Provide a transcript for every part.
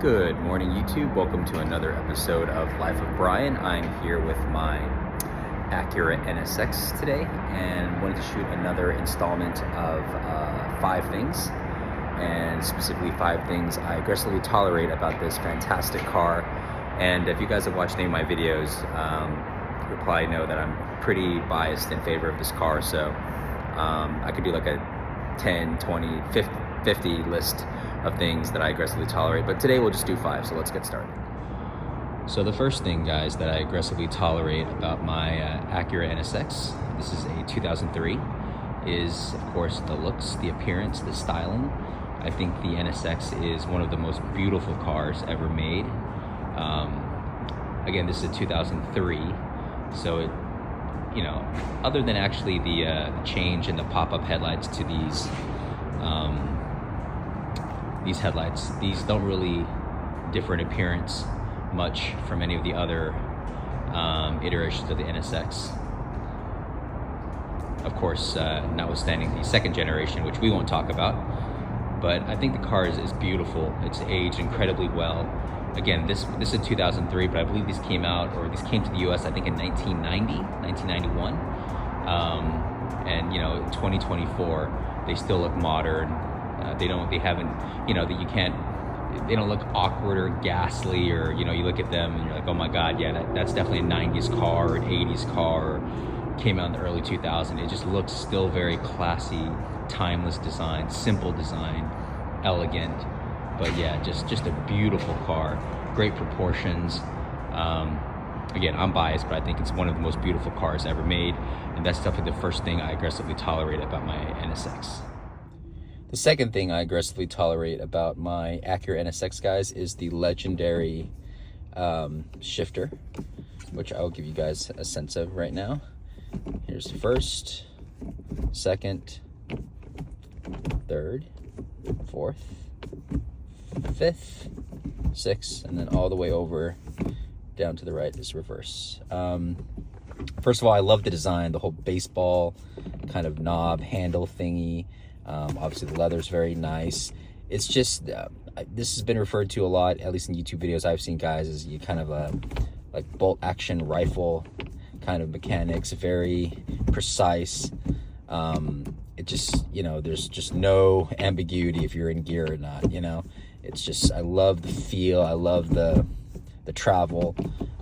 Good morning, YouTube. Welcome to another episode of Life of Brian. I'm here with my Acura NSX today and wanted to shoot another installment of 5 things, and specifically 5 things I aggressively tolerate about this fantastic car. And if you guys have watched any of my videos, you'll probably know that I'm pretty biased in favor of this car. So I could do like a 10, 20, 50 list of things that I aggressively tolerate, but today we'll just do 5, so let's get started. So the first thing, guys, that I aggressively tolerate about my Acura NSX, this is a 2003, is of course the looks, the appearance, the styling. I think the NSX is one of the most beautiful cars ever made. Again, this is a 2003, so it, other than actually the change in the pop-up headlights to these headlights, these don't really differ in appearance much from any of the other iterations of the NSX. Of course, notwithstanding the second generation, which we won't talk about, but I think the car is beautiful. It's aged incredibly well. Again, this is 2003, but I believe these came out, or these came to the US, I think in 1991. And 2024, they still look modern. They don't look awkward or ghastly, or you look at them and you're like, oh my god, yeah, that's definitely a 90s car or an 80s car, or came out in the early 2000s. It just looks still very classy, timeless design, simple design, elegant, but yeah, just a beautiful car, great proportions. Again, I'm biased, but I think it's one of the most beautiful cars ever made, and that's definitely the first thing I aggressively tolerate about my NSX. The second thing I aggressively tolerate about my Acura NSX, guys, is the legendary shifter, which I'll give you guys a sense of right now. Here's the first, second, third, fourth, fifth, sixth, and then all the way over down to the right is reverse. First of all, I love the design, the whole baseball kind of knob handle thingy. Obviously the leather's very nice. It's just this has been referred to a lot, at least in YouTube videos I've seen, guys, as you kind of like bolt action rifle kind of mechanics, very precise. It just, there's just no ambiguity if you're in gear or not. It's just, I love the feel, I love the travel.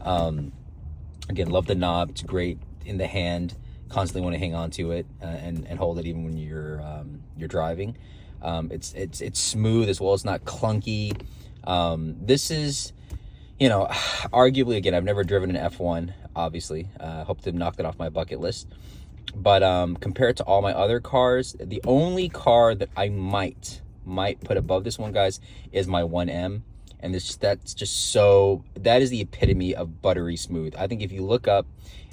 Again, love the knob. It's great in the hand. Constantly want to hang on to it and hold it even when you're driving. It's smooth as well. It's not clunky. This is, arguably, again, I've never driven an F1, obviously. Hope to knock that off my bucket list. But compared to all my other cars, the only car that I might put above this one, guys, is my 1M. And that is the epitome of buttery smooth. I think if you look up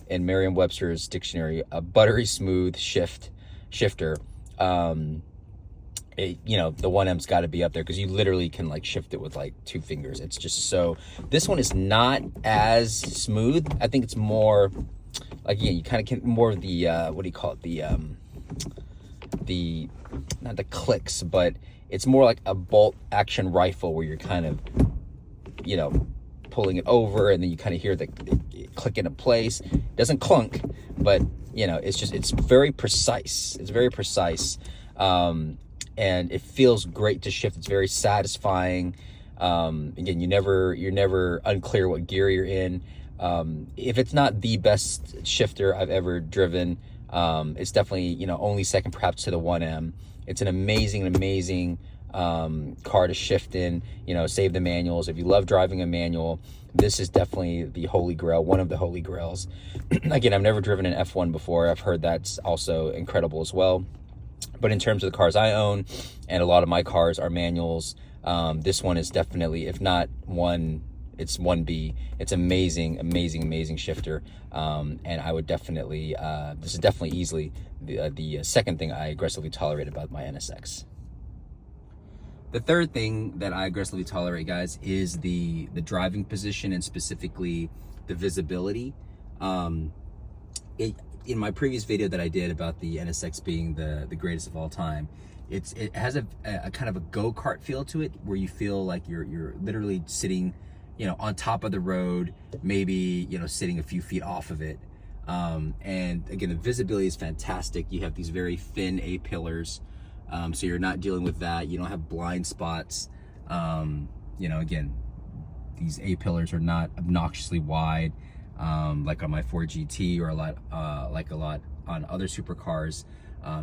in Merriam-Webster's dictionary, a buttery smooth shifter, the 1M's got to be up there, because you literally can like shift it with like 2 fingers. It's just so, this one is not as smooth. I think it's more like, you kind of can more of the what do you call it, the not the clicks, but it's more like a bolt action rifle, where you're kind of pulling it over, and then you kind of hear the click into place. It doesn't clunk, but it's very precise. It's very precise, and it feels great to shift. It's very satisfying. Again, you're never unclear what gear you're in. If it's not the best shifter I've ever driven, it's definitely only second perhaps to the 1M. It's an amazing car to shift in, save the manuals. If you love driving a manual, this is definitely the holy grail, one of the holy grails. Again, I've never driven an F1 before. I've heard that's also incredible as well. But in terms of the cars I own, and a lot of my cars are manuals, this one is definitely, if not one, it's 1B. It's amazing shifter. And I would definitely, this is definitely easily the second thing I aggressively tolerate about my NSX. The third thing that I aggressively tolerate, guys, is the driving position, and specifically the visibility. In my previous video that I did about the NSX being the greatest of all time, it has a kind of a go-kart feel to it, where you feel like you're literally sitting, on top of the road, maybe, sitting a few feet off of it. And again, the visibility is fantastic. You have these very thin A-pillars, so you're not dealing with that. You don't have blind spots. Again, these A-pillars are not obnoxiously wide, like on my Ford GT, or a lot on other supercars.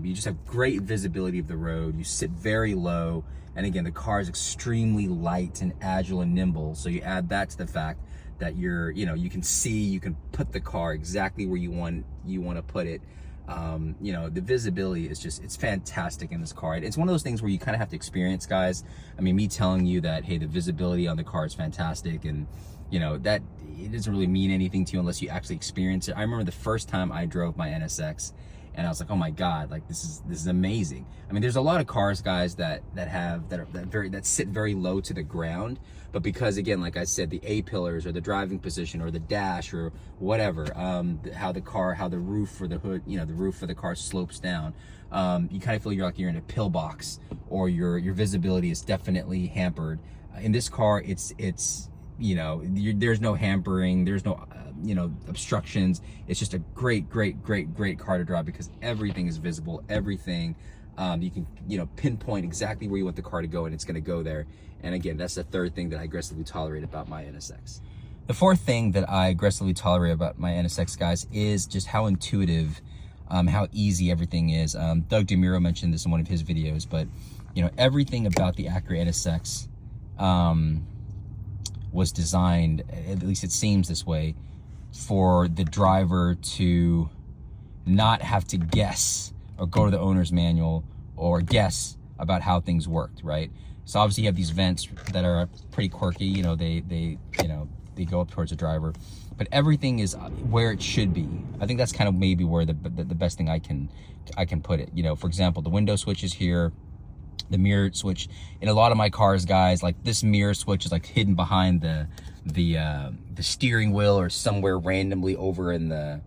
You just have great visibility of the road. You sit very low, and again, the car is extremely light and agile and nimble. So you add that to the fact that you can see, you can put the car exactly where you want to put it. The visibility is it's fantastic in this car. It's one of those things where you kind of have to experience, guys. I mean, me telling you that, hey, the visibility on the car is fantastic, and that it doesn't really mean anything to you unless you actually experience it. I remember the first time I drove my NSX, and I was like, oh my God, like this is amazing. I mean, there's a lot of cars, guys, that sit very low to the ground, but because, again, like I said, the A-pillars or the driving position or the dash or whatever, how the roof or the hood, the roof of the car slopes down, you kind of feel you're in a pillbox, or your visibility is definitely hampered. In this car, there's no hampering, there's no obstructions. It's just a great car to drive, because everything is visible, everything. You can pinpoint exactly where you want the car to go, and it's going to go there. And again, that's the third thing that I aggressively tolerate about my NSX. The fourth thing that I aggressively tolerate about my NSX, guys, is just how intuitive, how easy everything is. Doug DeMuro mentioned this in one of his videos, but everything about the Acura NSX was designed, at least it seems this way, for the driver to not have to guess or go to the owner's manual or guess about how things worked, right? So obviously you have these vents that are pretty quirky, they go up towards the driver, but everything is where it should be. I think that's kind of maybe where the best thing I can put it. For example, the window switch is here, the mirror switch. In a lot of my cars, guys, like this mirror switch is like hidden behind the steering wheel, or somewhere randomly over in the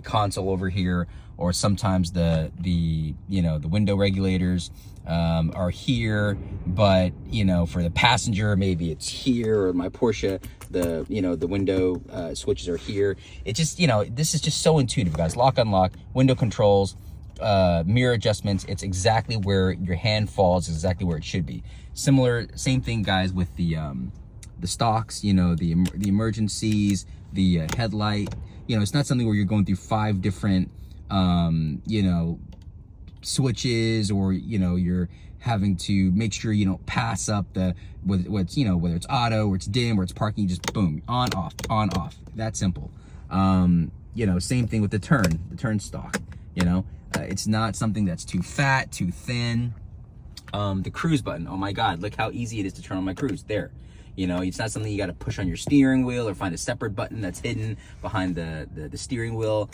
console over here, or sometimes the window regulators are here, but for the passenger, maybe it's here, or my Porsche, the window switches are here. It just, this is just so intuitive, guys. Lock, unlock, window controls, mirror adjustments. It's exactly where your hand falls, exactly where it should be. Same thing, guys, with the stocks, the emergencies, the headlight. It's not something where you're going through 5 different switches, or you're having to make sure you don't pass up whether it's auto, or it's dim, or it's parking. You just boom, on off, that simple. Same thing with the turn stock. It's not something that's too fat, too thin. The cruise button, oh my God, look how easy it is to turn on my cruise. There. It's not something you got to push on your steering wheel, or find a separate button that's hidden behind the steering wheel.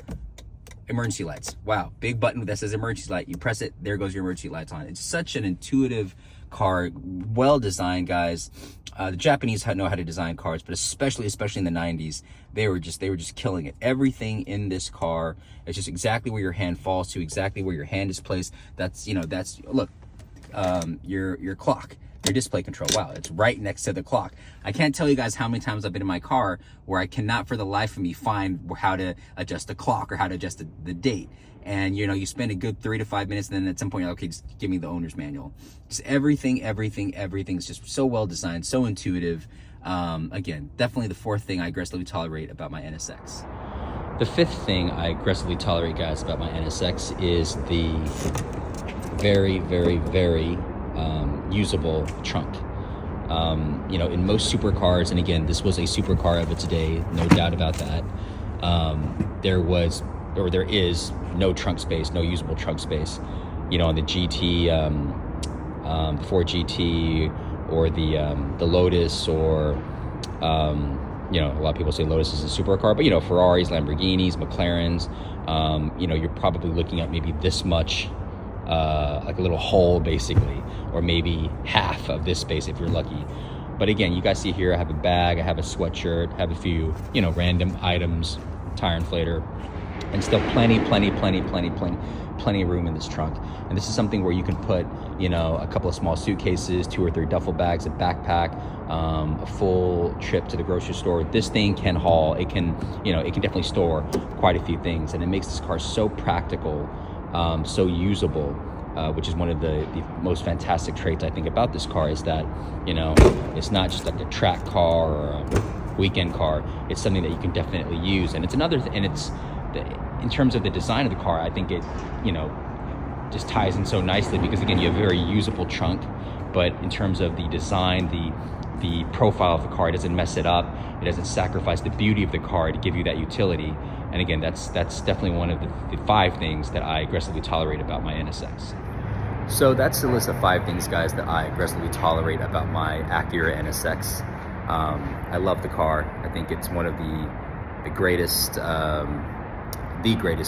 Emergency lights. Wow, big button that says emergency light. You press it, there goes your emergency lights on. It's such an intuitive car, well designed, guys. The Japanese know how to design cars, but especially in the 90s, they were just killing it. Everything in this car is just exactly where your hand falls to, exactly where your hand is placed. That's look, your clock, your display control. Wow, it's right next to the clock. I can't tell you guys how many times I've been in my car where I cannot for the life of me find how to adjust the clock, or how to adjust the date. And you spend a good 3 to 5 minutes, and then at some point you're like, okay, just give me the owner's manual. Just everything's just so well designed, so intuitive. Again, definitely the fourth thing I aggressively tolerate about my NSX. The fifth thing I aggressively tolerate, guys, about my NSX is the very usable trunk. In most supercars, and again, this was a supercar of its day, no doubt about that, there is no trunk space, no usable trunk space. On the GT, the Ford GT, or the Lotus, or a lot of people say Lotus is a supercar, but Ferraris, Lamborghinis, McLarens, you're probably looking at maybe this much, like a little hole basically, or maybe half of this space if you're lucky. But again, you guys see here, I have a bag, I have a sweatshirt, I have a few random items, tire inflator. and still plenty of room in this trunk. And this is something where you can put, you know, a couple of small suitcases, 2 or 3 duffel bags, a backpack, a full trip to the grocery store. This thing can haul, it can, you know, it can definitely store quite a few things, and it makes this car so practical, so usable, which is one of the most fantastic traits I think about this car, is that, you know, it's not just like a track car or a weekend car. It's something that you can definitely use. And it's another and it's in terms of the design of the car, I think it, you know, just ties in so nicely, because again, you have a very usable trunk, but in terms of the design, the profile of the car, it doesn't mess it up, it doesn't sacrifice the beauty of the car to give you that utility. And again, that's definitely one of the 5 things that I aggressively tolerate about my NSX. So that's the list of 5 things, guys, that I aggressively tolerate about my Acura NSX. I love the car. I think it's one of the greatest,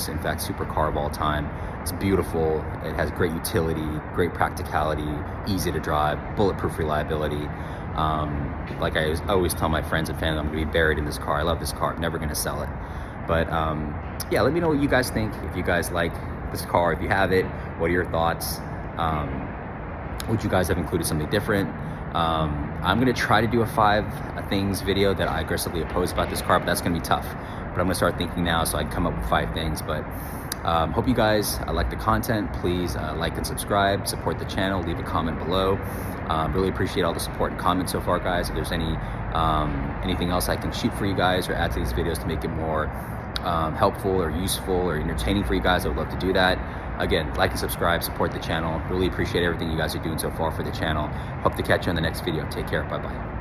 in fact, supercar of all time. It's beautiful. It has great utility, great practicality, easy to drive, bulletproof reliability. Like I always tell my friends and family, I'm gonna be buried in this car. I love this car. I'm never gonna sell it. But yeah, let me know what you guys think. If you guys like this car, if you have it, what are your thoughts? Would you guys have included something different? I'm gonna try to do a 5 things video that I aggressively oppose about this car, but that's gonna be tough. But I'm gonna start thinking now so I can come up with 5 things. But hope you guys like the content. Please like and subscribe, support the channel, leave a comment below. Really appreciate all the support and comments so far, guys. If there's anything else I can shoot for you guys or add to these videos to make it more helpful or useful or entertaining for you guys, I would love to do that. Again, like and subscribe, support the channel. Really appreciate everything you guys are doing so far for the channel. Hope to catch you on the next video. Take care. Bye-bye.